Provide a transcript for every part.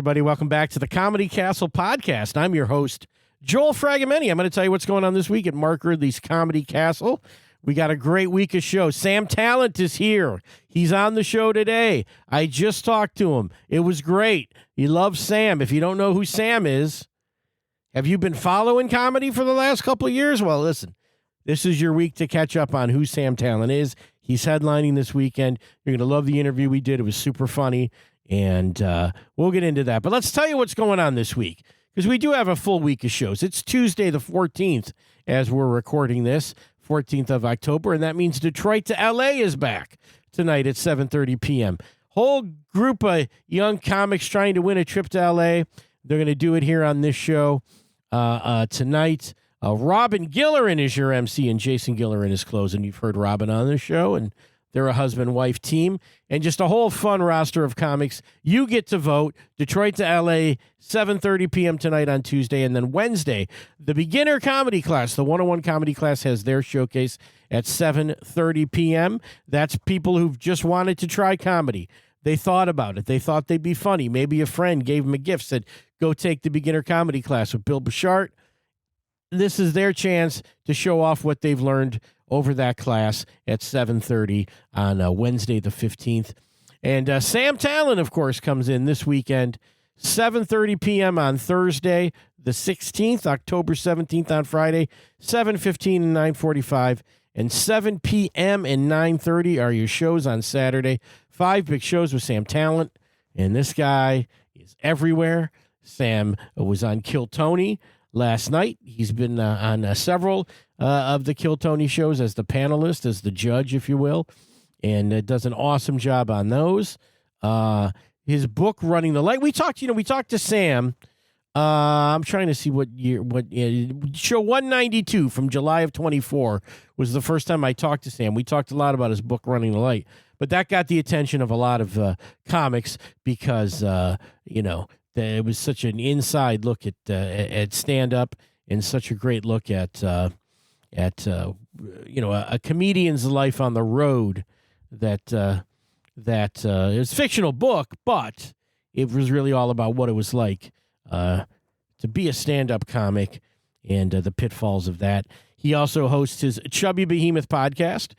everybody. Welcome back to the Comedy Castle podcast. I'm your host, Joel Fragamenti. I'm going to tell you what's going on this week at Mark Ridley's Comedy Castle. We got a great week of shows. Sam Tallent is here. He's on the show today. I just talked to him. It was great. He loves Sam. If you don't know who Sam is, have you been following comedy for the last couple of years? Well, listen, this is your week to catch up on who Sam Tallent is. He's headlining this weekend. You're going to love the interview we did. It was super funny, and we'll get into that. But let's tell you what's going on this week, because we do have a full week of shows. It's Tuesday the 14th as we're recording this. 14th of October, and that means Detroit to L.A. is back tonight at 7:30 p.m. Whole group of young comics trying to win a trip to L.A. They're going to do it here on this show tonight. Robin Gillerin is your MC, and Jason Gillerin is closing. You've heard Robin on the show, and they're a husband-wife team, and just a whole fun roster of comics. You get to vote. Detroit to L.A., 7:30 p.m. tonight on Tuesday, and then Wednesday, the beginner comedy class, the 101 comedy class, has their showcase at 7:30 p.m. That's people who've just wanted to try comedy. They thought about it. They thought they'd be funny. Maybe a friend gave them a gift, said, go take the beginner comedy class with Bill Bouchard. This is their chance to show off what they've learned over that class at 7:30 on Wednesday the 15th. And Sam Tallent, of course, comes in this weekend, 7:30 p.m. on Thursday the 16th, October 17th on Friday, 7:15 and 9:45, and 7 p.m. and 9:30 are your shows on Saturday. 5 big shows with Sam Tallent, and this guy is everywhere. Sam was on Kill Tony last night. He's been on several of the Kill Tony shows as the panelist, as the judge, if you will, and does an awesome job on those. His book, Running the Light. We talked to Sam. I'm trying to see what year, show 192 from July of 24 was the first time I talked to Sam. We talked a lot about his book, Running the Light, but that got the attention of a lot of comics because, it was such an inside look at stand-up and such a great look at a comedian's life on the road that it's a fictional book, but it was really all about what it was like to be a stand-up comic and the pitfalls of that. He also hosts his Chubby Behemoth podcast,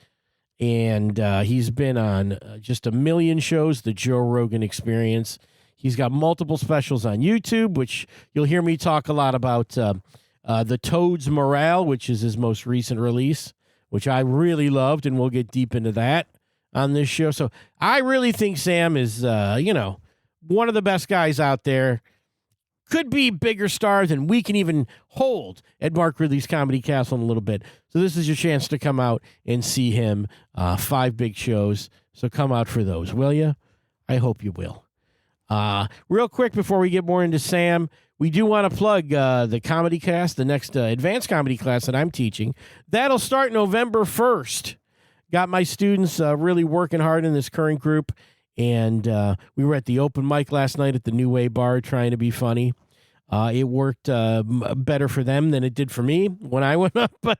and he's been on just a million shows, the Joe Rogan Experience. He's got multiple specials on YouTube, which you'll hear me talk a lot about. The Toad's Morale, which is his most recent release, which I really loved, and we'll get deep into that on this show. So I really think Sam is, one of the best guys out there. Could be bigger star than we can even hold at Mark Ridley's Comedy Castle in a little bit. So this is your chance to come out and see him. 5 big shows. So come out for those, will you? I hope you will. Real quick before we get more into Sam, we do want to plug the comedy class, the next advanced comedy class that I'm teaching. That'll start November 1st. Got my students really working hard in this current group, and we were at the open mic last night at the New Way Bar trying to be funny. It worked better for them than it did for me when I went up, but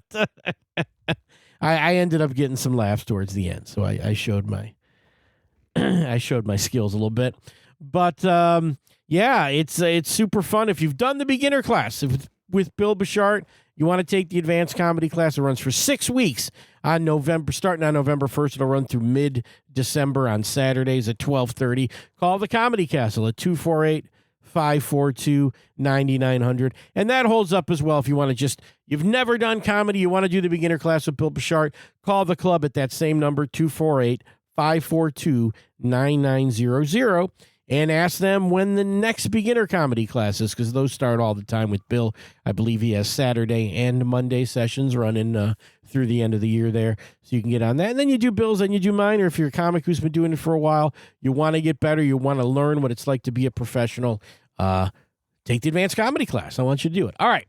I ended up getting some laughs towards the end, so I showed my I showed my skills a little bit. But, it's super fun. If you've done the beginner class with Bill Bouchard, you want to take the advanced comedy class. It runs for 6 weeks starting on November 1st. It'll run through mid-December on Saturdays at 12:30. Call the Comedy Castle at 248-542-9900. And that holds up as well if you want to you've never done comedy, you want to do the beginner class with Bill Bouchard, call the club at that same number, 248-542-9900. And ask them when the next beginner comedy class is, because those start all the time with Bill. I believe he has Saturday and Monday sessions running through the end of the year there. So you can get on that. And then you do Bill's and you do mine. Or if you're a comic who's been doing it for a while, you want to get better, you want to learn what it's like to be a professional, take the advanced comedy class. I want you to do it. All right.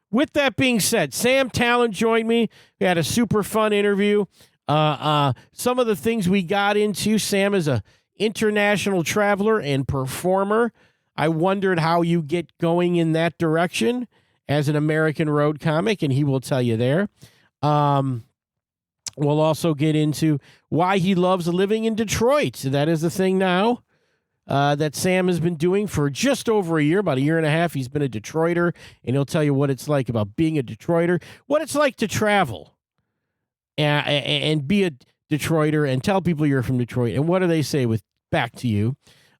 With that being said, Sam Tallent joined me. We had a super fun interview. Some of the things we got into, Sam is a international traveler and performer. I wondered how you get going in that direction as an American road comic, and he will tell you there. We'll also get into why he loves living in Detroit. That is the thing now. that Sam has been doing for just over a year, about a year and a half. He's been a Detroiter, and he'll tell you what it's like about being a Detroiter, what it's like to travel and be a Detroiter and tell people you're from Detroit. And what do they say with back to you?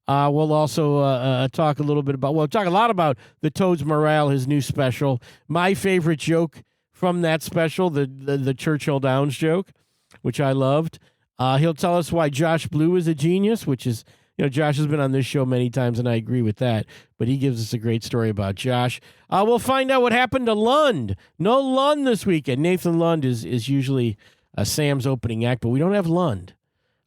We'll also talk a little bit about, talk a lot about the Toads Morale, his new special. My favorite joke from that special, the Churchill Downs joke, which I loved. He'll tell us why Josh Blue is a genius, which is, Josh has been on this show many times, and I agree with that. But he gives us a great story about Josh. We'll find out what happened to Lund. No Lund this weekend. Nathan Lund is usually Sam's opening act, but we don't have Lund.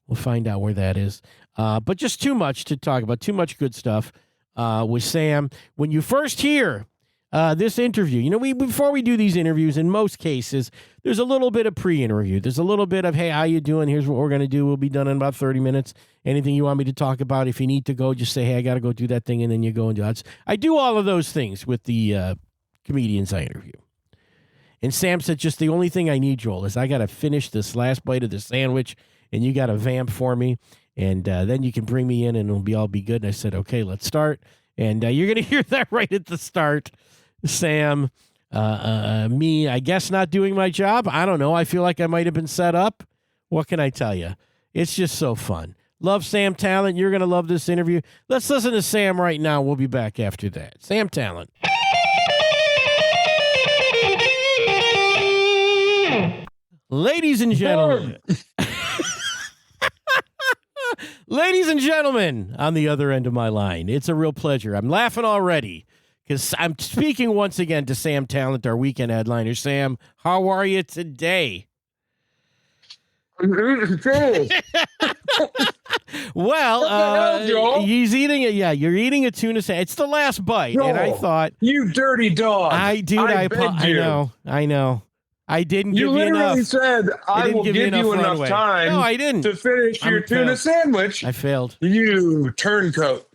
We'll find out where that is. But just too much to talk about, too much good stuff with Sam. When you first hear this interview, before we do these interviews, in most cases, there's a little bit of pre-interview. There's a little bit of, hey, how you doing? Here's what we're going to do. We'll be done in about 30 minutes. Anything you want me to talk about, if you need to go, just say, hey, I got to go do that thing, and then you go and do that. I do all of those things with the comedians I interview. And Sam said, just the only thing I need, Joel, is I got to finish this last bite of the sandwich, and you got to vamp for me. And then you can bring me in and it'll all be good. And I said, okay, let's start. And you're going to hear that right at the start. Sam, me, I guess not doing my job. I don't know. I feel like I might have been set up. What can I tell you? It's just so fun. Love Sam Tallent. You're going to love this interview. Let's listen to Sam right now. We'll be back after that. Sam Tallent. Ladies and gentlemen. Ladies and gentlemen, on the other end of my line, it's a real pleasure. I'm laughing already because I'm speaking once again to Sam Tallent, our weekend headliner. Sam, how are you today? Well, he's eating it. Yeah, you're eating a tuna sandwich. It's the last bite, Joel, and I thought, you dirty dog. I know. I didn't give you enough. You literally said, I will give you enough time no, I didn't. to finish your tuna sandwich. I failed. You turncoat.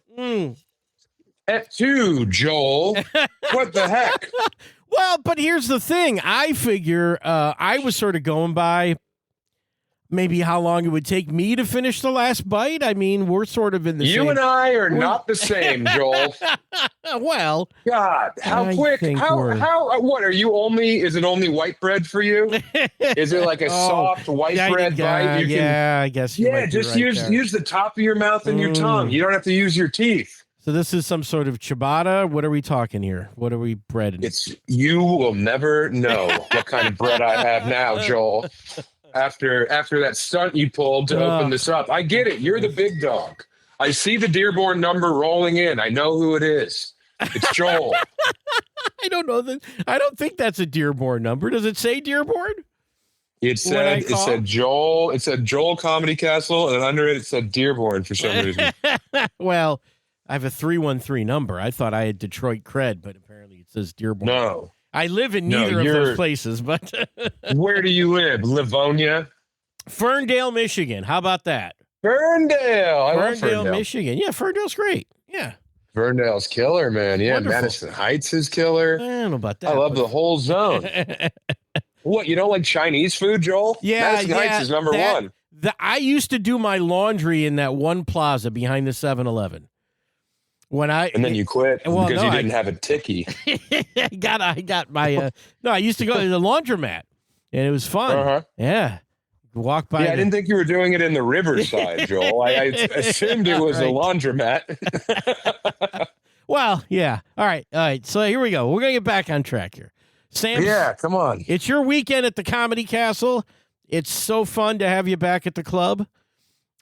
At 2, Joel. What the heck? Well, but here's the thing. I figure I was sort of going by maybe how long it would take me to finish the last bite. I mean, we're sort of in the same. You and I are not the same, Joel. Well, God, how quick? How? What are you only? Is it only white bread for you? Is it like a soft white bread bite? I guess. Just use the top of your mouth and your tongue. You don't have to use your teeth. So this is some sort of ciabatta. What are we talking here? What are we breading? You will never know what kind of bread I have now, Joel. After that stunt you pulled to open this up. I get it. You're the big dog. I see the Dearborn number rolling in. I know who it is. It's Joel. I don't know that. I don't think that's a Dearborn number. Does it say Dearborn? It said Joel. It said Joel Comedy Castle, and under it said Dearborn for some reason. Well, I have a 313 number. I thought I had Detroit cred, but apparently it says Dearborn. No. I live in neither of those places, but where do you live? Livonia? Ferndale, Michigan. How about that? Ferndale. I love Ferndale, Michigan. Yeah, Ferndale's great. Yeah. Ferndale's killer, man. Yeah, wonderful. Madison Heights is killer. I don't know about that. I love the whole zone. What, you don't like Chinese food, Joel? Yeah, Madison Heights is number one. I used to do my laundry in that one plaza behind the 7-Eleven. And then you quit because you didn't have a ticky. I got my I used to go to the laundromat, and it was fun. Uh-huh. Yeah, walk by. Yeah, I didn't think you were doing it in the Riverside, Joel. I assumed it was a laundromat. Well, yeah. All right. So here we go. We're gonna get back on track here, Sam. Yeah, come on. It's your weekend at the Comedy Castle. It's so fun to have you back at the club.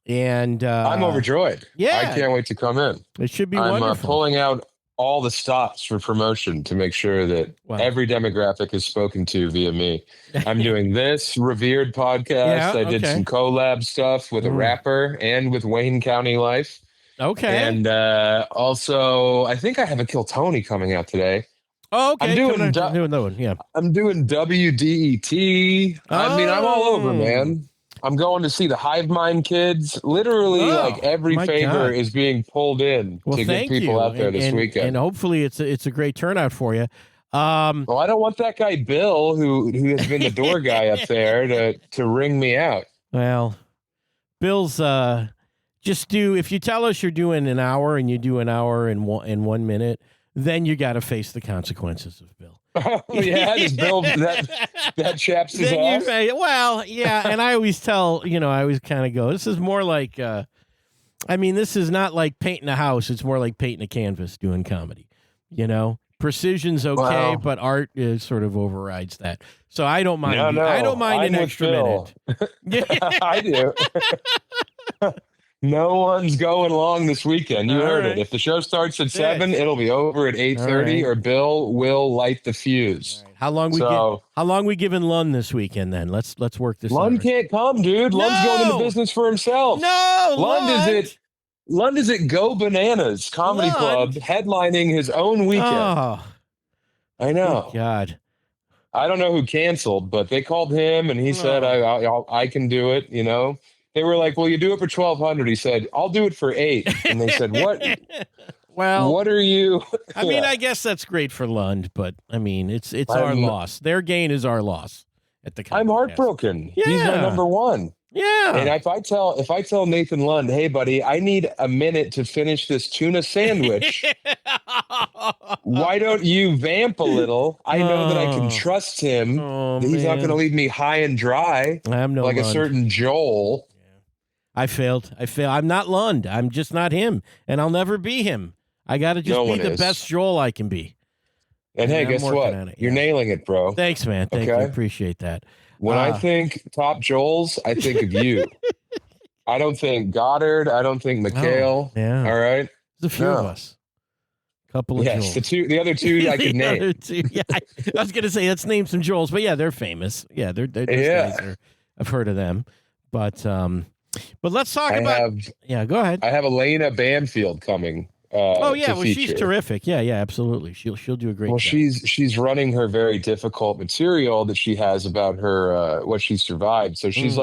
And I'm overjoyed. Yeah, I can't wait to come in. It should be wonderful. I'm pulling out all the stops for promotion to make sure that every demographic is spoken to via me. I'm doing this revered podcast. I did some collab stuff with a rapper and with Wayne County Life. Okay. And also, I think I have a Kill Tony coming out today. Oh, okay. I'm doing that one. Yeah. I'm doing WDET. I mean, I'm all over, man. I'm going to see the Hive Mind Kids. Literally, every favor is being pulled in to get people out there this weekend. And hopefully it's a great turnout for you. Well, I don't want that guy, Bill, who has been the door guy up there to ring me out. Well, Bill's just do, if you tell us you're doing an hour and you do an hour in 1 minute, then you got to face the consequences of Bill. Oh, yeah, does Bill that chaps his ass? Well, yeah, and I always tell, I always kind of go, this is more like, this is not like painting a house. It's more like painting a canvas doing comedy, Precision's okay, Wow. but art is sort of overrides that. So I don't mind. No, I don't mind I'm an with extra Bill. minute. I do. No one's going long this weekend. You All heard right. it. If the show starts at Good. 7, it'll be over at 8:30, right. or Bill will light the fuse. How long we giving Lund this weekend then? Let's work this Lund out. can't come, dude. Lund's going into business for himself. No, Lund is at Go Bananas Comedy Club, headlining his own weekend. Oh, I know. God. I don't know who canceled, but they called him and he said, I can do it. They were like, well, you do it for 1,200. He said, I'll do it for 8. And they said, what? Well, what are you? I guess that's great for Lund, but it's our loss. Their gain is our loss at the I'm heartbroken. Yeah. He's my number one. Yeah. And if I tell Nathan Lund, hey buddy, I need a minute to finish this tuna sandwich. Why don't you vamp a little? I know that I can trust him. He's not going to leave me high and dry. I'm no like Lund. A certain Joel. I failed. I'm not Lund. I'm just not him, and I'll never be him. I got to just be the best Joel I can be. And hey, guess what? You're nailing it, bro. Thanks, man. Thank you. Appreciate that. When I think top Joels, I think of you. I don't think Goddard. I don't think McHale. Yeah. All right. There's a few of us. Couple of Joels. The other two I could name. Yeah, I was gonna say let's name some Joels, but yeah, they're famous. Yeah, they're guys I've heard of them, but let's talk about. Go ahead. I have Elena Banfield coming. She's terrific. Yeah, absolutely. She'll do a great job. She's running her very difficult material that she has about her what she survived. So she's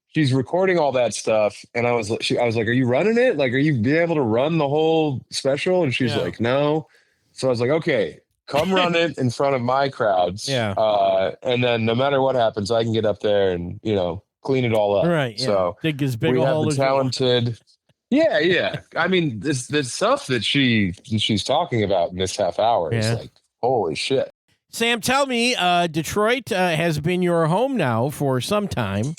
she's recording all that stuff, and I was like, are you running it? Like, are you being able to run the whole special? And she's like, no. So I was like, okay, come run it in front of my crowds. Yeah. And then no matter what happens, I can get up there and clean it all up. Right. Yeah. So dig as big we a have hole the as talented. Yeah. I mean, the stuff that she's talking about in this half hour is like, holy shit. Sam, tell me, Detroit has been your home now for some time.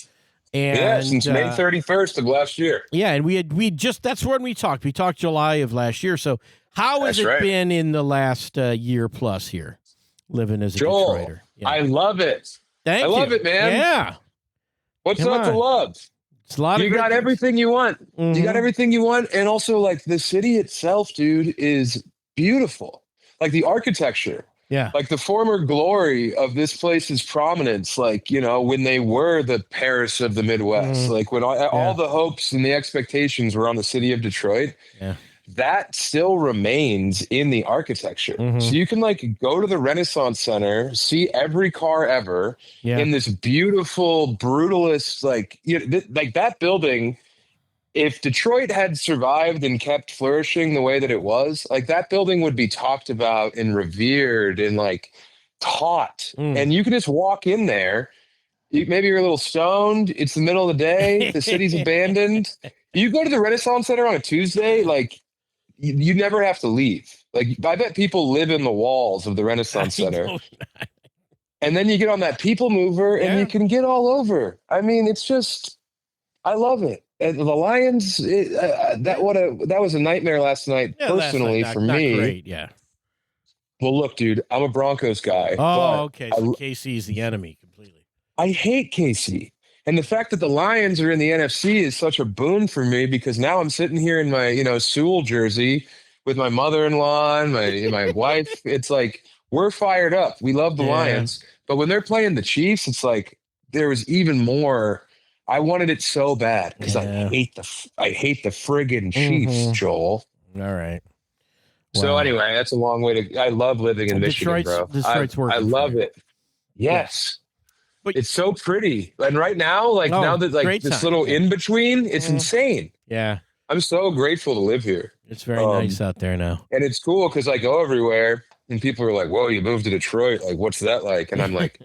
And, since May 31st of last year. Yeah, and we just that's when we talked. We talked July of last year. So how has it been in the last year plus here, living as a Detroiter? Yeah. I love it. I love it, man. Yeah. What's not to love? It's a lot. You got everything you want. Mm-hmm. You got everything you want, and also like the city itself, dude, is beautiful. Like the architecture. Yeah. Like the former glory of this place's prominence, like, when they were the Paris of the Midwest, like when all the hopes and the expectations were on the city of Detroit, that still remains in the architecture. So you can go to the Renaissance Center, see every car ever in this beautiful, brutalist, like that building. If Detroit had survived and kept flourishing the way that it was, like that building would be talked about and revered and taught. And you can just walk in there. Maybe you're a little stoned. It's the middle of the day. The city's abandoned. You go to the Renaissance Center on a Tuesday, you never have to leave. I bet people live in the walls of the Renaissance Center. And then you get on that people mover and you can get all over. I mean, it's just, I love it. And the Lions, that was a nightmare last night, personally, for me. Great, yeah. Well, look, dude, I'm a Broncos guy. Oh, okay. So KC is the enemy completely. I hate KC. And the fact that the Lions are in the NFC is such a boon for me because now I'm sitting here in my, Sewell jersey with my mother-in-law and my wife. It's like, we're fired up. We love the Lions. But when they're playing the Chiefs, it's like there was even more. I wanted it so bad because I hate the friggin' Chiefs, Joel. All right. Wow. So anyway, that's a long way to. I love living in Michigan, bro. Detroit's working. I love it. Yes, but it's so pretty. And right now, now that this little in between, it's insane. Yeah, I'm so grateful to live here. It's very nice out there now, and it's cool because I go everywhere. And people are like, whoa, you moved to Detroit. Like, what's that like? And I'm like,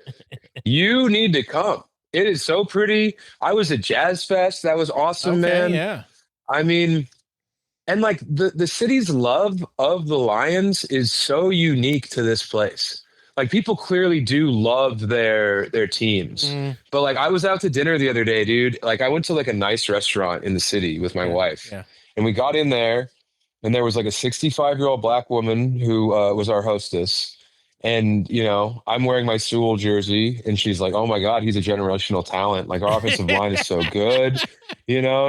you need to come. It is so pretty. I was at Jazz Fest. That was awesome, man. Yeah. I mean, and like the city's love of the Lions is so unique to this place. Like people clearly do love their teams. Mm, But like I was out to dinner the other day, dude. Like I went to like a nice restaurant in the city with my yeah, wife. yeah. And we got in there and there was like a 65-year-old black woman who was our hostess. And I'm wearing my Sewell jersey, and she's like, "Oh my God, he's a generational talent. Like our offensive line is so good."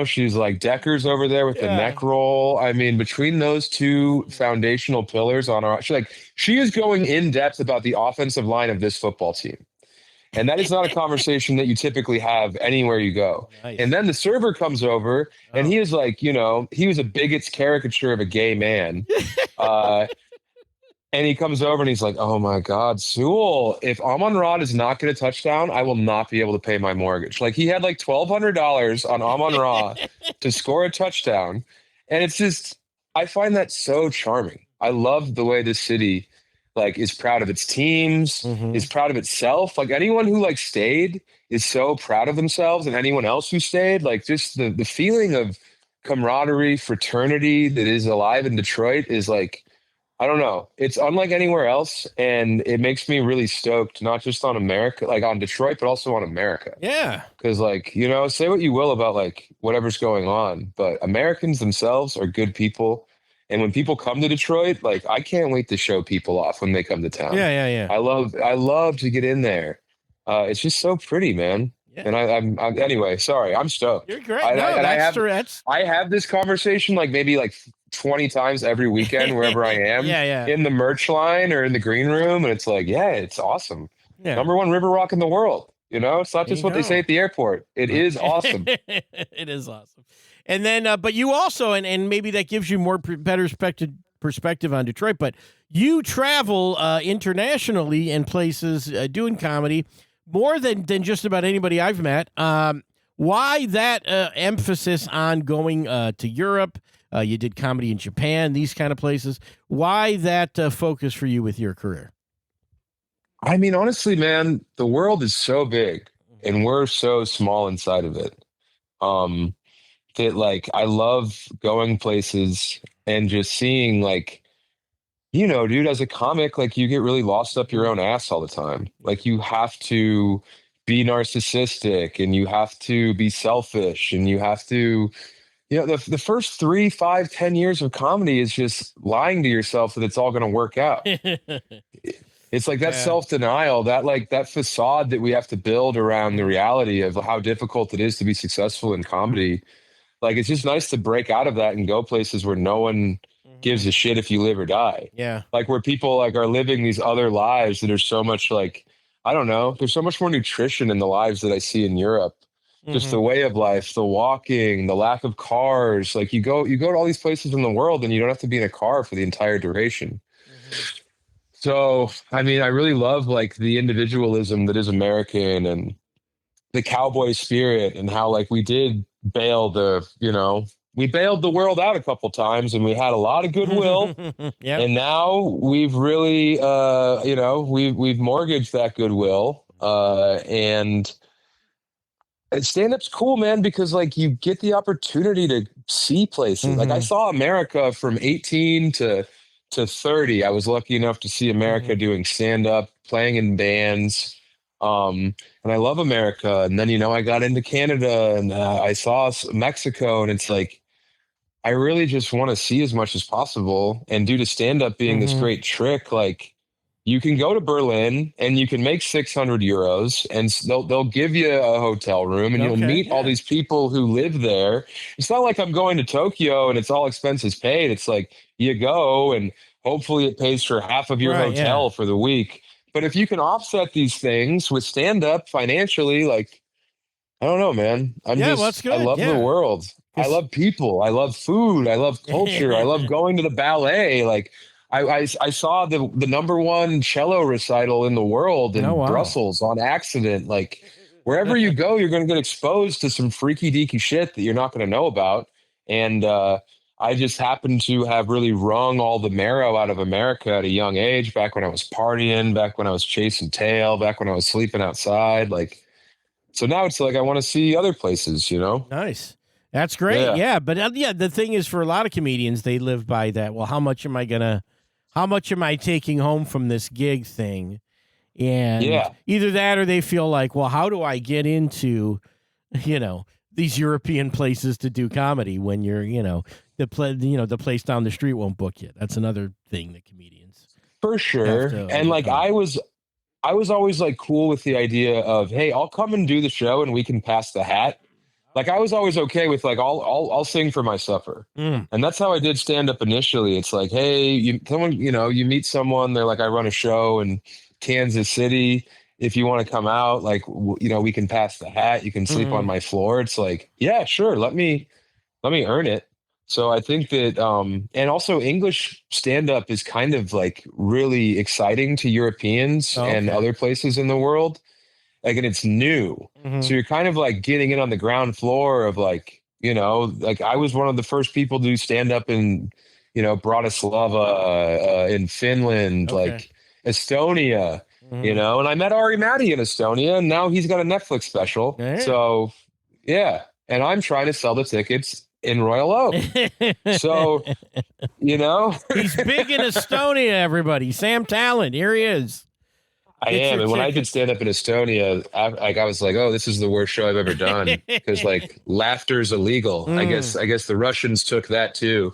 She's like Decker's over there with the Yeah. neck roll. I mean, between those two foundational pillars on our, she is going in depth about the offensive line of this football team. And that is not a conversation that you typically have anywhere you go. And Nice. then the server comes over and Oh. he is like, he was a bigot's caricature of a gay man. Uh, and he comes over and he's like, "Oh my God, Sewell, if Amon-Ra does not get a touchdown, I will not be able to pay my mortgage." Like he had like $1,200 on Amon-Ra to score a touchdown. And it's just, I find that so charming. I love the way this city like is proud of its teams, Hmm. is proud of itself. Like anyone who like stayed is so proud of themselves, and anyone else who stayed, like just the feeling of camaraderie, fraternity that is alive in Detroit is like, I don't know. It's unlike anywhere else, and it makes me really stoked, not just on America, like on Detroit, but also on America. Yeah. Because, like, say what you will about like whatever's going on, but Americans themselves are good people. And when people come to Detroit, like, I can't wait to show people off when they come to town. Yeah. Yeah. Yeah. I love to get in there. It's just so pretty, man. Yeah. And I'm anyway. Sorry, I'm stoked. You're great. I, No, I, and that's I have this conversation like maybe like 20 times every weekend wherever I am yeah, yeah, in the merch line or in the green room. And it's like, yeah, it's awesome. yeah. Number one river rock in the world. It's not There just you what they say go. at the airport. It is awesome. It is awesome. And then, but you also, and maybe that gives you more better perspective on Detroit. But you travel internationally in places doing comedy more than just about anybody I've met. Why that emphasis on going to Europe? You did comedy in Japan, these kind of places. Why that focus for you with your career? I mean, honestly, man, the world is so big and we're so small inside of it. Um, that like I love going places and just seeing like, dude, as a comic, like you get really lost up your own ass all the time. Like you have to be narcissistic and you have to be selfish and you have to, the first 3, 5, 10 years of comedy is just lying to yourself that it's all going to work out. It's like that Yeah. self-denial, that like that facade that we have to build around the reality of how difficult it is to be successful in comedy. Like it's just nice to break out of that and go places where no one gives a shit if you live or die. Yeah. Like where people like are living these other lives that are so much like, I don't know, there's so much more nutrition in the lives that I see in Europe. Just the way of life, the walking, the lack of cars. Like you go to all these places in the world and you don't have to be in a car for the entire duration. So, I mean, I really love like the individualism that is American and the cowboy spirit and how like we did bail we bailed the world out a couple times and we had a lot of goodwill. Yep. And now we've really we've mortgaged that goodwill. And stand-up's cool, man, because like you get the opportunity to see places. Like I saw America from 18 to 30. I was lucky enough to see America doing stand-up, playing in bands. And I love America. And then, I got into Canada and I saw Mexico, and it's like, I really just want to see as much as possible. And due to stand-up being this great trick, like you can go to Berlin and you can make 600 euros and they'll give you a hotel room and you'll meet all these people who live there. It's not like I'm going to Tokyo and it's all expenses paid. It's like you go and hopefully it pays for half of your hotel for the week. But if you can offset these things with stand-up financially, like, I don't know, man. I love the world. I love people. I love food. I love culture. I love going to the ballet. Like I saw the number one cello recital in the world in Brussels on accident. Like wherever you go, you're going to get exposed to some freaky deaky shit that you're not going to know about. And I just happened to have really wrung all the marrow out of America at a young age, back when I was partying, back when I was chasing tail, back when I was sleeping outside. Like, so now it's like I want to see other places, Nice. That's great. Yeah. But the thing is, for a lot of comedians, they live by that. Well, how much am I taking home from this gig thing? And either that or they feel like, well, how do I get into, these European places to do comedy when you're, the place down the street won't book you. That's another thing that comedians. For sure. And like, I was always like cool with the idea of, hey, I'll come and do the show and we can pass the hat. Like I was always okay with like, I'll sing for my supper. And that's how I did stand up initially. It's like, hey, you meet someone, they're like, I run a show in Kansas City. If you want to come out, like, we can pass the hat. You can sleep on my floor. It's like, yeah, sure. Let me earn it. So I think that, and also English stand-up is kind of like really exciting to Europeans and other places in the world. Like, and it's new. So you're kind of like getting in on the ground floor of like, like I was one of the first people to do stand-up in, Bratislava, in Finland, like Estonia, and I met Ari Matty in Estonia, and now he's got a Netflix special. So yeah. And I'm trying to sell the tickets in Royal Oak. So, he's big in Estonia, everybody. Sam Tallent, here he is. I am. And when I did stand up in Estonia, I was like, oh, this is the worst show I've ever done. Because like laughter's illegal. I guess the Russians took that too.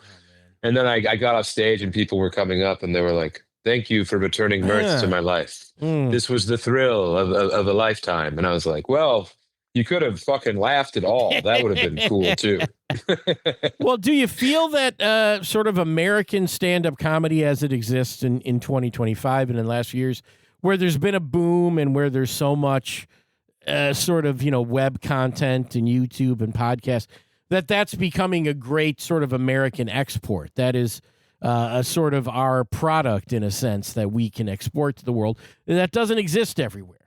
And then I got off stage and people were coming up and they were like, thank you for returning mirth to my life. This was the thrill of a lifetime. And I was like, well, you could have fucking laughed at all. That would have been cool too. Well, do you feel that sort of American stand-up comedy as it exists in 2025 and in the last few years, where there's been a boom and where there's so much sort of, web content and YouTube and podcasts, that's becoming a great sort of American export? That is a sort of our product in a sense that we can export to the world. That doesn't exist everywhere.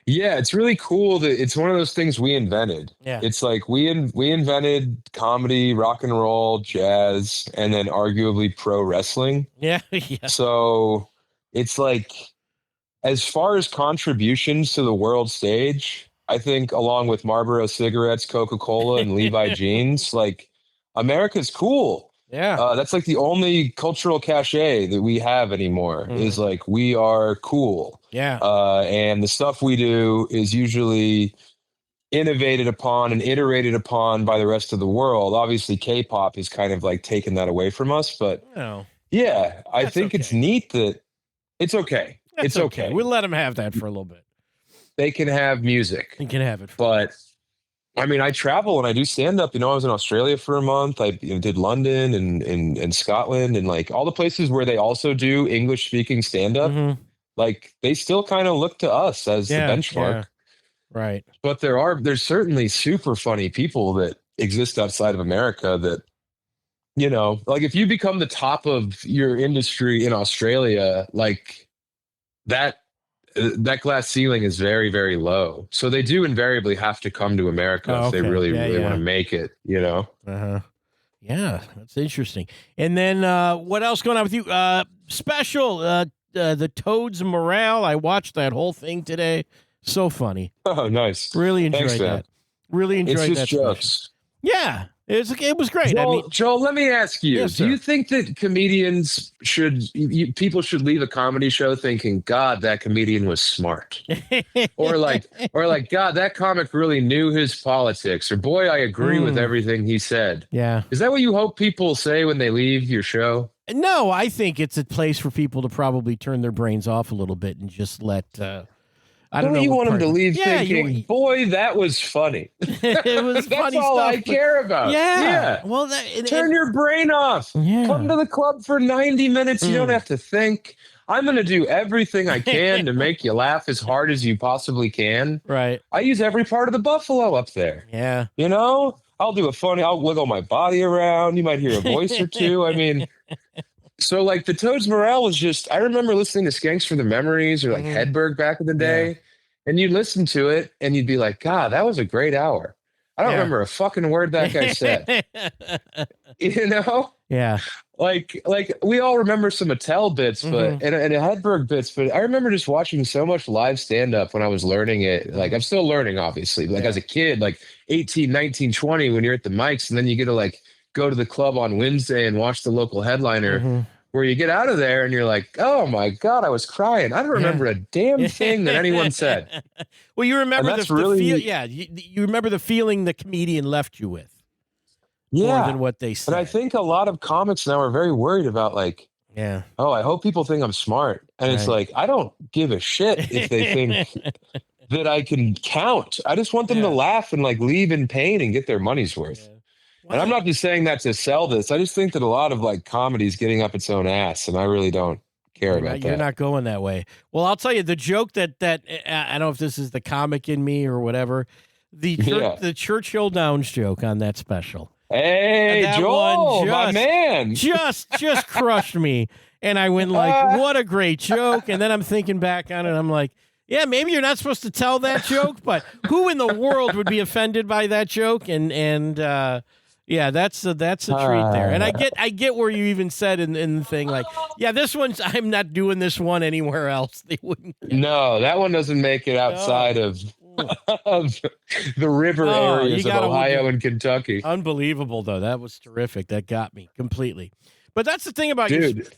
Yeah, it's really cool that it's one of those things we invented. Yeah. It's like we invented comedy, rock and roll, jazz, and then arguably pro wrestling. Yeah. So it's like, as far as contributions to the world stage, I think along with Marlboro cigarettes, Coca-Cola, and Levi jeans, like America's cool. Yeah. That's like the only cultural cachet that we have anymore is like, we are cool. Yeah. And the stuff we do is usually innovated upon and iterated upon by the rest of the world. Obviously, K-pop has kind of like taken that away from us, but yeah, I think it's neat that it's okay. It's okay. We'll let them have that for a little bit. They can have music. They can have it. But I mean, I travel and I do stand up. I was in Australia for a month. I did London and Scotland and like all the places where they also do English speaking stand up. Like they still kind of look to us as the benchmark. Yeah. Right. But there's certainly super funny people that exist outside of America that, like if you become the top of your industry in Australia, like that glass ceiling is very, very low. So they do invariably have to come to America if they really want to make it, Yeah, that's interesting. And then what else going on with you? Special, the Toads Morale. I watched that whole thing today. So funny. Oh, nice. Really enjoyed that. Really enjoyed that. It's just jokes. Yeah. It was great. Joel, let me ask you, do you think that comedians people should leave a comedy show thinking, God, that comedian was smart? or like, God, that comic really knew his politics, or boy, I agree with everything he said. Yeah. Is that what you hope people say when they leave your show? No, I think it's a place for people to probably turn their brains off a little bit and just let, I don't know. You want them to leave thinking, boy, that was funny. It was funny That's all stuff, I care about. Yeah. Well, turn your brain off. Yeah. Come to the club for 90 minutes. You don't have to think. I'm going to do everything I can to make you laugh as hard as you possibly can. Right. I use every part of the buffalo up there. Yeah. I'll do I'll wiggle my body around. You might hear a voice or two. I mean, so like the Toads Morale was just, I remember listening to Skanks for the Memories or like Hedberg back in the day, and you'd listen to it and you'd be like, God, that was a great hour. I don't remember a fucking word that guy said. Yeah. like we all remember some Attell bits, but and Hedberg bits, but I remember just watching so much live stand up when I was learning it. Like I'm still learning, obviously. Like as a kid, like 18, 19, 20, when you're at the mics, and then you get to like go to the club on Wednesday and watch the local headliner. Where you get out of there and you're like, oh my God, I was crying. I don't remember a damn thing that anyone said. Well, you remember And that's really, you remember the feeling the comedian left you with. More than what they said. But I think a lot of comics now are very worried about like, oh, I hope people think I'm smart. And it's like, I don't give a shit if they think that I can count. I just want them to laugh and like leave in pain and get their money's worth. And I'm not just saying that to sell this. I just think that a lot of like comedy is getting up its own ass, and I really don't care about that. You're not going that way. Well, I'll tell you the joke that I don't know if this is the comic in me or whatever. The Churchill Downs joke on that special. Hey, Joel, my man, just crushed me, and I went like, "What a great joke!" And then I'm thinking back on it, I'm like, "Yeah, maybe you're not supposed to tell that joke, but who in the world would be offended by that joke?" And yeah, that's a treat there. And I get where you even said in the thing, like, yeah, this one's, I'm not doing this one anywhere else. They wouldn't. No, that one doesn't make it outside of the river areas of Ohio and Kentucky. Unbelievable, though. That was terrific. That got me completely. But that's the thing about dude.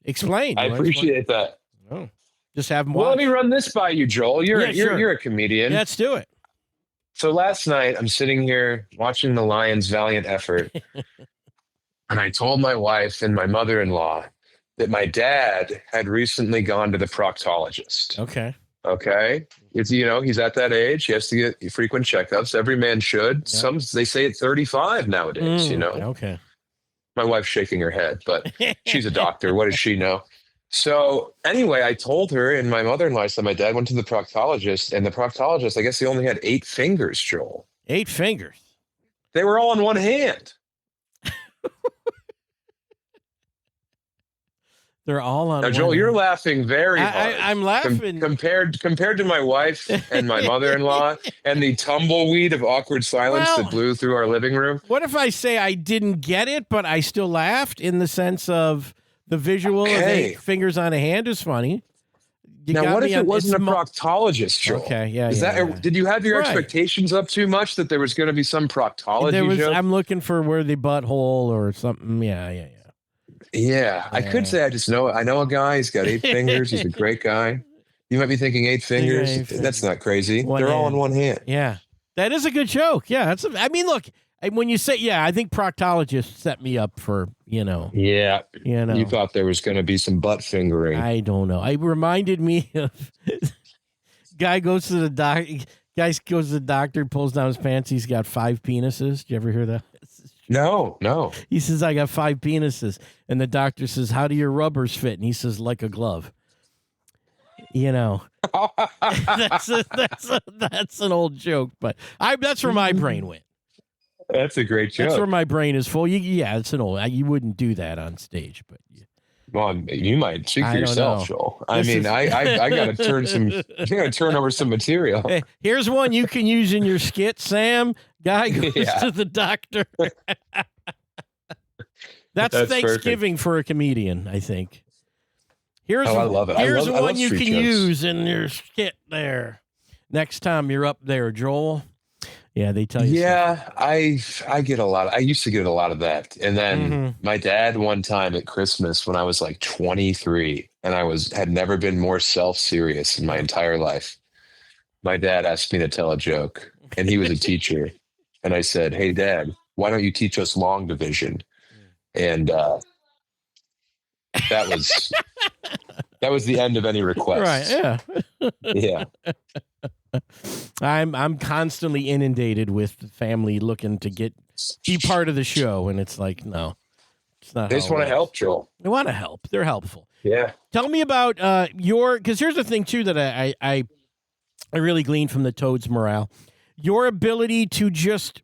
Explain. I appreciate that. Oh, just have more. Well, let me run this by you, Joel. You're a comedian. Let's do it. So last night, I'm sitting here watching the Lions' valiant effort, and I told my wife and my mother-in-law that my dad had recently gone to the proctologist. Okay. It's, he's at that age. He has to get frequent checkups. Every man should. Yeah. They say at 35 nowadays, Okay. My wife's shaking her head, but she's a doctor. What does she know? So anyway, I told her, and my mother-in-law said my dad went to the proctologist, and the proctologist, I guess he only had 8 fingers, Joel. 8 fingers? They were all in one hand. They're all on. Now, Joel, you're laughing very hard. I'm laughing compared to my wife and my mother-in-law and the tumbleweed of awkward silence that blew through our living room. What if I say I didn't get it, but I still laughed in the sense of the visual of 8 fingers on a hand is funny. Now, what if it wasn't a proctologist, Joel? Okay, yeah. Did you have your expectations up too much that there was going to be some proctology joke? I'm looking for where the butthole or something. Yeah. I could say I know a guy. He's got 8 fingers. He's a great guy. You might be thinking 8 fingers. That's not crazy. They're all in one hand. Yeah, that is a good joke. Yeah, look. When you say, I think proctologists set me up for, Yeah. You thought there was going to be some butt fingering. I don't know. It reminded me of guy goes to the doctor, pulls down his pants. He's got 5 penises. Did you ever hear that? No. He says, I got 5 penises. And the doctor says, how do your rubbers fit? And he says, like a glove. That's an old joke, but that's where my brain went. That's a great joke. That's where my brain is full. It's an old. You wouldn't do that on stage, but. Well, you might speak for yourself, Joel. I got to turn over some material. Hey, here's one you can use in your skit, Sam. Guy goes to the doctor. That's Thanksgiving perfect. For a comedian, I think. I love it. Here's one you can use in your skit there. Next time you're up there, Joel. Yeah, they tell you. Yeah, I get a lot. I used to get a lot of that. And then my dad one time at Christmas when I was like 23 and had never been more self-serious in my entire life. My dad asked me to tell a joke and he was a teacher. And I said, "Hey, Dad, why don't you teach us long division?" And that was the end of any request. Right, yeah. Yeah. I'm constantly inundated with the family looking to be part of the show, and it's like, no, it's not. They just want to help, Joel. They want to help. They're helpful. Yeah. Tell me about because here's the thing too that I really gleaned from the Toads morale. Your ability to just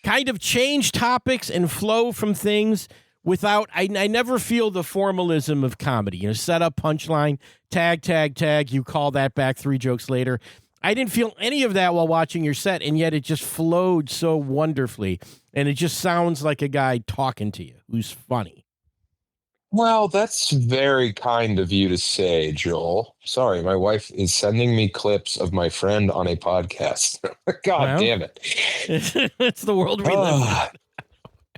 kind of change topics and flow from things without, I never feel the formalism of comedy. Set up, punchline, tag, you call that back 3 jokes later. I didn't feel any of that while watching your set, and yet it just flowed so wonderfully, and it just sounds like a guy talking to you who's funny. Well, that's very kind of you to say, Joel. Sorry, my wife is sending me clips of my friend on a podcast. God Well, damn it. it's the world we live in. Oh,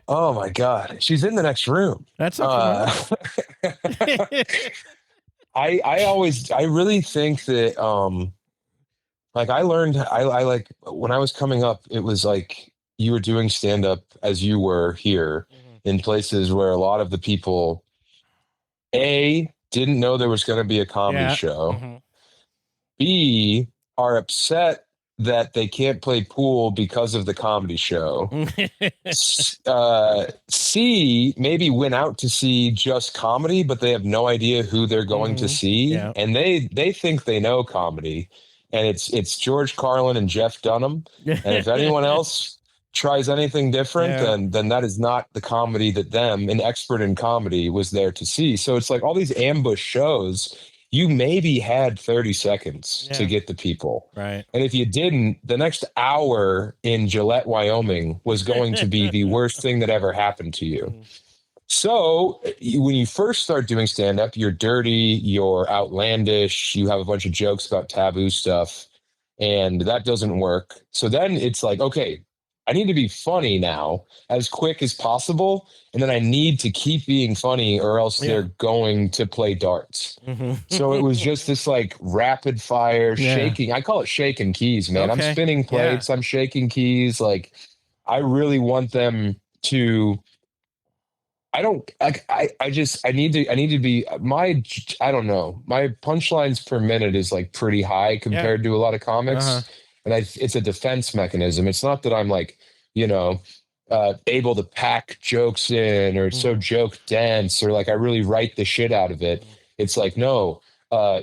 oh my God. She's in the next room. That's okay. Uh, I really think that like I like when I was coming up, it was like you were doing stand up as you were here Mhm. in places where a lot of the people didn't know there was going to be a comedy Yeah. show. Hmm. B are upset that they can't play pool because of the comedy show. C maybe went out to see just comedy, but they have no idea who they're going to Hmm. see, Yeah. and they think they know comedy, and it's George Carlin and Jeff Dunham, and if anyone else tries anything different, Yeah. then that is not the comedy that them, an expert in comedy, was there to see. So it's like all these ambush shows. You maybe had 30 seconds to Yeah. get the people. Right. And if you didn't, the next hour in Gillette, Wyoming was going to be the worst thing that ever happened to you. Mhm. So when you first start doing stand up, you're dirty, you're outlandish, you have a bunch of jokes about taboo stuff, and that doesn't work. So then it's like, okay, I need to be funny now as quick as possible. And then I need to keep being funny or else Yeah. they're going to play darts. Hmm. So it was just this like rapid fire Yeah. shaking. I call it shaking keys, man. I'm Okay. spinning Yeah. plates, I'm shaking keys. Like I really want them to I don't like I need to be my I don't know. My punchlines per minute is like pretty high Yeah. compared to a lot of Uh-huh. comics. And it's a defense mechanism. It's not that I'm like, you know, able to pack jokes in or so Hmm. joke dense or like I really write the shit out of it. It's like, no,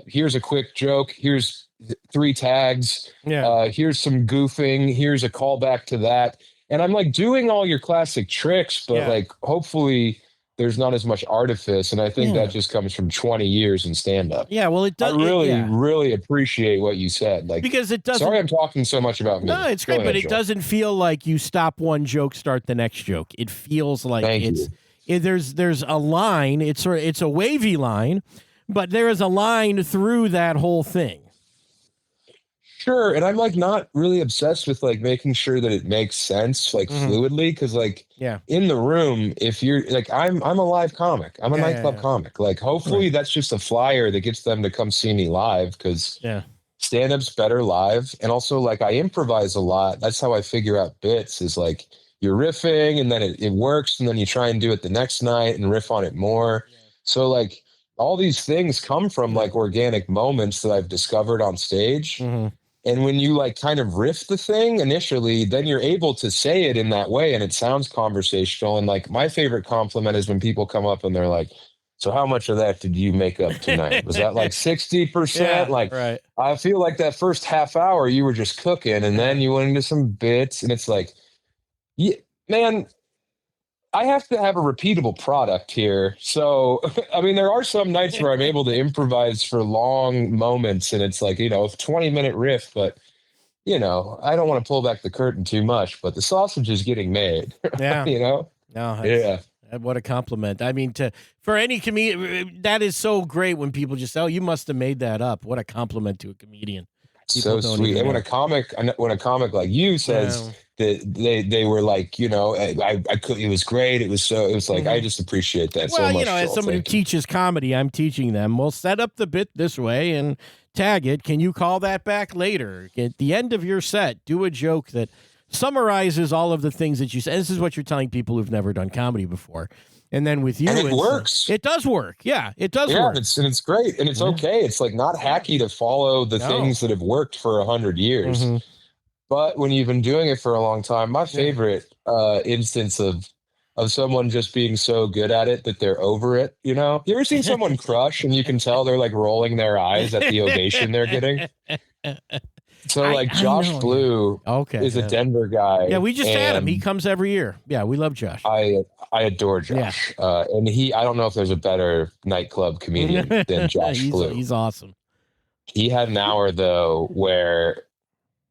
here's a quick joke, here's three tags, Yeah. here's some goofing, here's a callback to that. And I'm like doing all your classic tricks, but Yeah. like hopefully there's not as much artifice. And I think that Yeah. just comes from 20 years in stand up. Yeah. Well, it I does. really, Yeah. really appreciate what you said. Like, Because it sorry doesn't. I'm talking so much about No, me. it's Go great, but ahead, it Joel. doesn't feel like you stop one joke, start the next joke. It feels like Thank you. there's a line. It's a wavy line, but there is a line through that whole thing. Sure. And I'm like not really obsessed with like making sure that it makes sense like Hmm. fluidly. Cause like Yeah. in the room, if you're like, I'm a live comic, I'm a Yeah. Yeah. nightclub Yeah. comic. Like hopefully Right. that's just a flyer that gets them to come see me live. Cause Yeah. stand up's better live. And also, like, I improvise a lot. That's how I figure out bits is like you're riffing and then it works. And then you try and do it the next night and riff on it more. So, like, all these things come from Yeah. like organic moments that I've discovered on stage. Hmm. And when you like kind of riff the thing initially, then you're able to say it in that way and it sounds conversational. And like my favorite compliment is when people come up and they're like, so how much of that did you make up tonight? Was that like 60%? Yeah. Like Right. I feel like that first half hour you were just cooking and then Yeah. you went into some bits and it's like, yeah, man, I have to have a repeatable product here. So, I mean, there are some nights where I'm able to improvise for long moments and it's like, a 20-minute riff, but I don't want to pull back the curtain too much, but the sausage is getting made, Yeah. you know? No. Yeah. What a compliment. I mean, for any comedian, that is so great when people just say, "Oh, you must have made that up." What a compliment to a comedian. People So don't sweet. even And know. when a comic like you says Yeah. that they were like, I could, it was great. It was like, I Mhm. just appreciate that so Well, much, as Joel. somebody who Thank you. teaches comedy, I'm teaching them. We'll set up the bit this way and tag it. Can you call that back later? At the end of your set, do a joke that summarizes all of the things that you said. This is what you're telling people who've never done comedy before. And then with you, And it works. It does work. Yeah, it does Yeah, work. and it's great, and it's Yeah. okay. It's like not hacky to follow the No. things that have worked for 100 years. Mhm. But when you've been doing it for a long time, my Yeah. favorite instance of someone just being so good at it that they're over it. You ever seen someone crush and you can tell they're like rolling their eyes at the ovation they're getting? So like I Josh know. Blue Okay. is a Yeah. Denver guy. Yeah, we just had him. He and comes every year. Yeah, we love Josh. I adore Josh. And I don't know if there's a better nightclub comedian than Josh Blue. He's awesome. He had an hour though where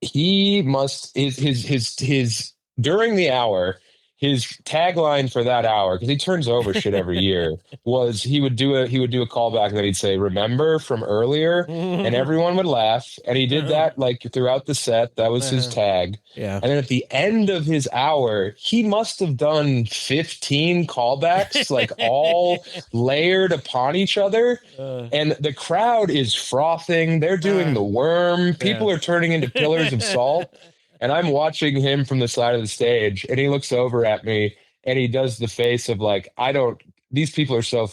he must his during the hour his tagline for that hour, because he turns over shit every year, was he would do a callback and then he'd say, "Remember from earlier," and everyone would laugh. And he did that like throughout the set. That was his tag. Yeah. And then at the end of his hour, he must have done 15 callbacks, like all layered upon each other. And the crowd is frothing. They're doing the worm. People are turning into pillars of salt. And I'm watching him from the side of the stage, and he looks over at me and he does the face of like, these people are so,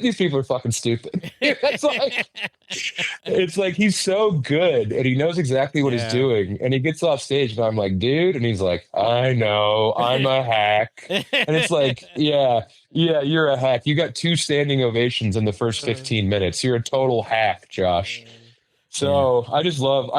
these people are fucking stupid. It's like he's so good and he knows exactly what he's doing. And he gets off stage and I'm like, dude. And he's like, I know, I'm a hack. And it's like, yeah, you're a hack. You got 2 standing ovations in the first 15 minutes. You're a total hack, Josh. So I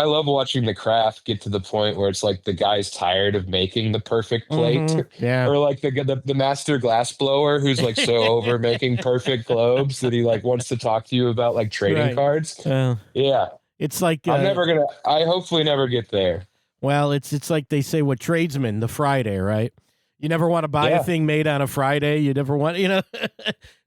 love watching the craft get to the point where it's like the guy's tired of making the perfect plate, or like the master glass blower who's like so over making perfect globes that he like wants to talk to you about like trading cards. It's like I hopefully never get there. Well, it's like they say with tradesmen, the Friday, right? You never want to buy a thing made on a Friday. You never want,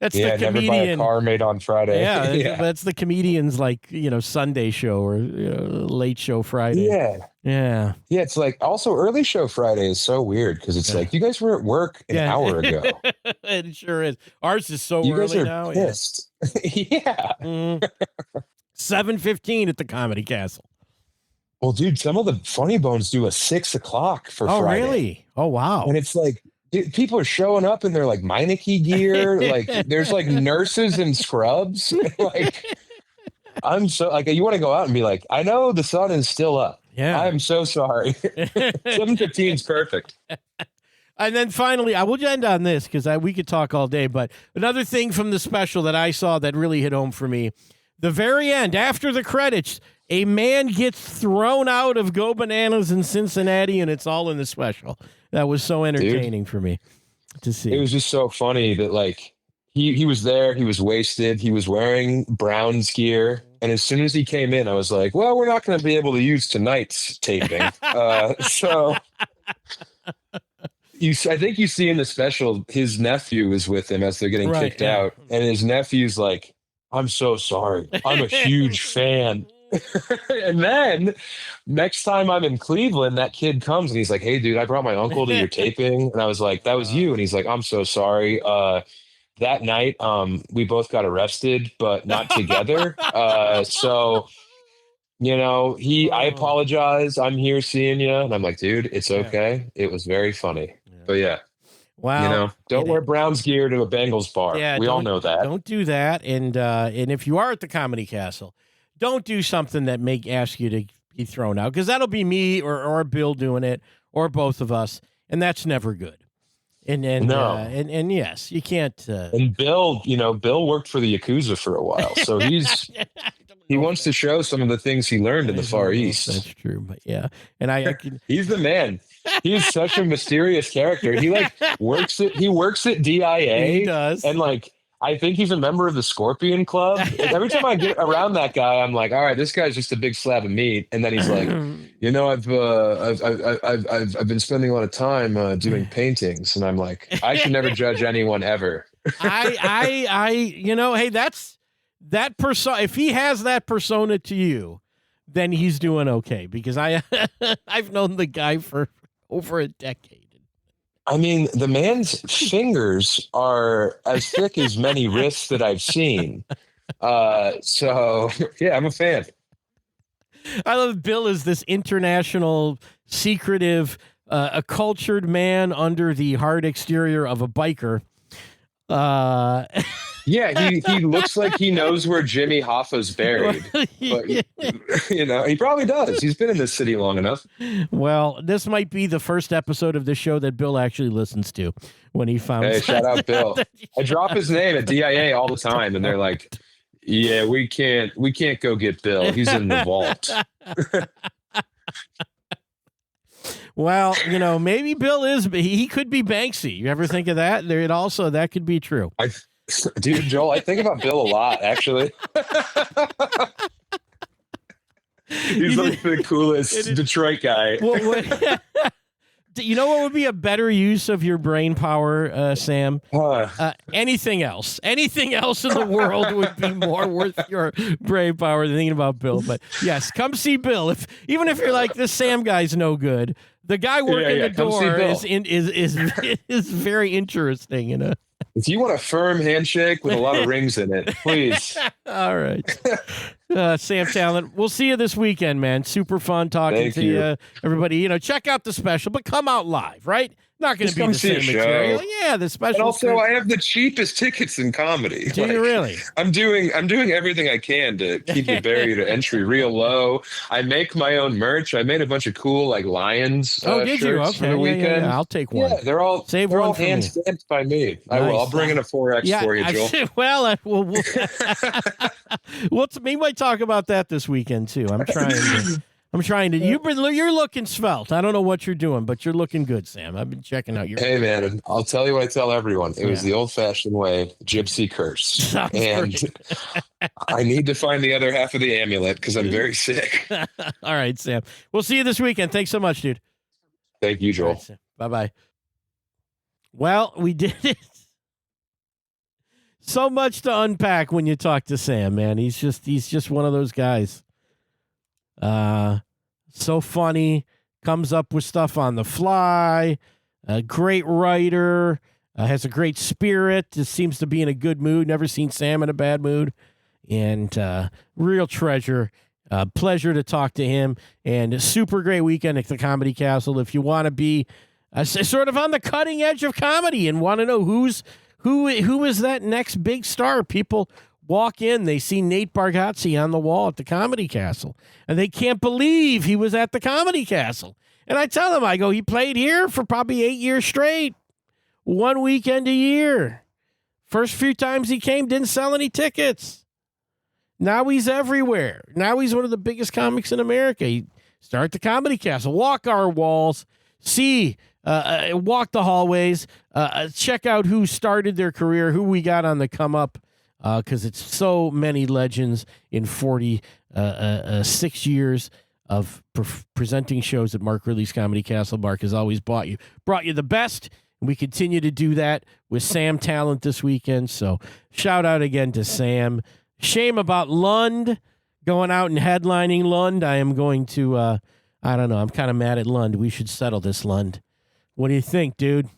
that's the comedian. Never buy a car made on Friday. That's the comedian's like, Sunday show or late show Friday. Yeah. It's like also early show Friday is so weird because it's like you guys were at work an hour ago. It sure is. Ours is so you early guys are now. Pissed. 7:15 at the Comedy Castle. Well, dude, some of the Funny Bones do a 6 o'clock for Friday. Oh, really? Oh, wow. And it's like, dude, people are showing up in their like Meineke gear. Like there's like nurses in scrubs. Like I'm so like, you want to go out and be like, I know the sun is still up. Yeah. I'm so sorry. 7:15 is perfect. And then finally, I will end on this because we could talk all day. But another thing from the special that I saw that really hit home for me, the very end, after the credits, a man gets thrown out of Go Bananas in Cincinnati, and it's all in the special. That was so entertaining for me to see. It was just so funny that, like, he was there, he was wasted, he was wearing Browns gear, and as soon as he came in, I was like, well, we're not going to be able to use tonight's taping. So I think you see in the special, his nephew is with him as they're getting kicked out, and his nephew's like, I'm so sorry. I'm a huge fan. And then next time I'm in Cleveland, that kid comes and he's like, hey, dude, I brought my uncle to your taping. And I was like, that was you. And he's like, I'm so sorry. That night, we both got arrested, but not together. So, I apologize. I'm here seeing you. And I'm like, dude, it's okay. It was very funny. But yeah. Wow. Don't wear Browns gear to a Bengals bar. Yeah, we all know that. Don't do that. And if you are at the Comedy Castle, don't do something that ask you to be thrown out, because that'll be me or Bill doing it, or both of us, and that's never good. And yes, you can't. And Bill, Bill worked for the Yakuza for a while, so he wants to show some of the things he learned in the Far East. That's true, but yeah, and I can. He's the man. He's such a mysterious character. He works at DIA. He does, and I think he's a member of the Scorpion Club. Every time I get around that guy, I'm like, all right, this guy's just a big slab of meat. And then he's like, I've been spending a lot of time doing paintings, and I'm like, I should never judge anyone ever. Hey, that's that persona. If he has that persona to you, then he's doing okay, because I've known the guy for over a decade. I mean, the man's fingers are as thick as many wrists that I've seen. So, yeah, I'm a fan. I love Bill as this international, secretive, a cultured man under the hard exterior of a biker. Yeah, he looks like he knows where Jimmy Hoffa's buried. But, he probably does. He's been in this city long enough. Well, this might be the first episode of the show that Bill actually listens to when he found. Hey, shout out Bill. I drop his name at DIA all the time, and they're like, yeah, we can't go get Bill. He's in the vault. Well, maybe Bill he could be Banksy. You ever think of that? That could be true. Dude, Joel, I think about Bill a lot, actually. He's like the coolest Detroit guy. You know what would be a better use of your brain power, Sam? Anything else. Anything else in the world would be more worth your brain power than thinking about Bill. But yes, come see Bill. Even if you're like, this Sam guy's no good, the guy working the door is very interesting. You know. If you want a firm handshake with a lot of rings in it, please. All right. Sam Tallent, we'll see you this weekend, man. Super fun talking to you. Everybody, check out the special, but come out live, right? Not going to be the same material. Yeah, the special. And also, I have the cheapest tickets in comedy. Do you really? I'm doing everything I can to keep the barrier to entry real low. I make my own merch. I made a bunch of cool Lions did shirts you? Okay. for the weekend. Yeah, I'll take one. Yeah, they're all hand stamped by me. Nice. I will. I'll bring in a 4X for you, Joel. We might talk about that this weekend too. I'm trying to. You're looking svelte. I don't know what you're doing, but you're looking good, Sam. I've been checking out your. Hey, man, I'll tell you what I tell everyone. It was the old-fashioned way, gypsy curse. Sounds and great. I need to find the other half of the amulet because I'm very sick. All right, Sam. We'll see you this weekend. Thanks so much, dude. Thank you, Joel. Right, bye-bye. Well, we did it. So much to unpack when you talk to Sam, man. He's just one of those guys. So funny, comes up with stuff on the fly, a great writer, has a great spirit, just seems to be in a good mood. Never seen Sam in a bad mood, and real treasure. Pleasure to talk to him, and a super great weekend at the Comedy Castle. If you want to be sort of on the cutting edge of comedy and want to know who is that next big star, people walk in, they see Nate Bargatze on the wall at the Comedy Castle, and they can't believe he was at the Comedy Castle. And I tell them, I go, he played here for probably 8 years straight, one weekend a year. First few times he came, didn't sell any tickets. Now he's everywhere. Now he's one of the biggest comics in America. He start the Comedy Castle, walk our walls, walk the hallways, check out who started their career, who we got on the come up. Because it's so many legends in 46 years of presenting shows at Mark Ridley's Comedy Castle. Mark has always brought you the best, and we continue to do that with Sam Tallent this weekend. So shout out again to Sam. Shame about Lund going out and headlining Lund. I am going to, I don't know, I'm kind of mad at Lund. We should settle this, Lund. What do you think, dude?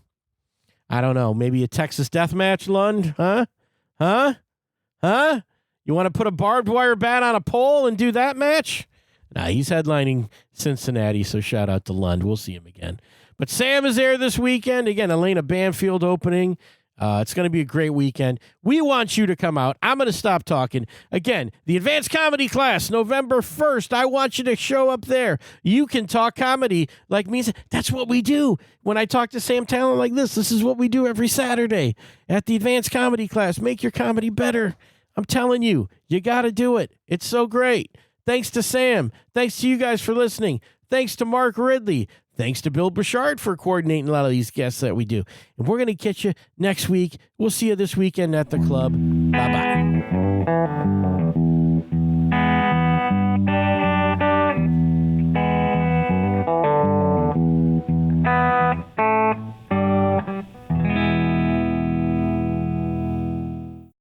I don't know. Maybe a Texas death match, Lund? Huh? You want to put a barbed wire bat on a pole and do that match? Nah, he's headlining Cincinnati, so shout out to Lund. We'll see him again. But Sam is there this weekend. Again, Elena Banfield opening. It's going to be a great weekend. We want you to come out. I'm going to stop talking. Again, the Advanced Comedy Class, November 1st. I want you to show up there. You can talk comedy like me. That's what we do. When I talk to Sam Tallent like this is what we do every Saturday at the Advanced Comedy Class. Make your comedy better. I'm telling you, you got to do it. It's so great. Thanks to Sam. Thanks to you guys for listening. Thanks to Mark Ridley. Thanks to Bill Bouchard for coordinating a lot of these guests that we do. And we're going to catch you next week. We'll see you this weekend at the club. Bye-bye.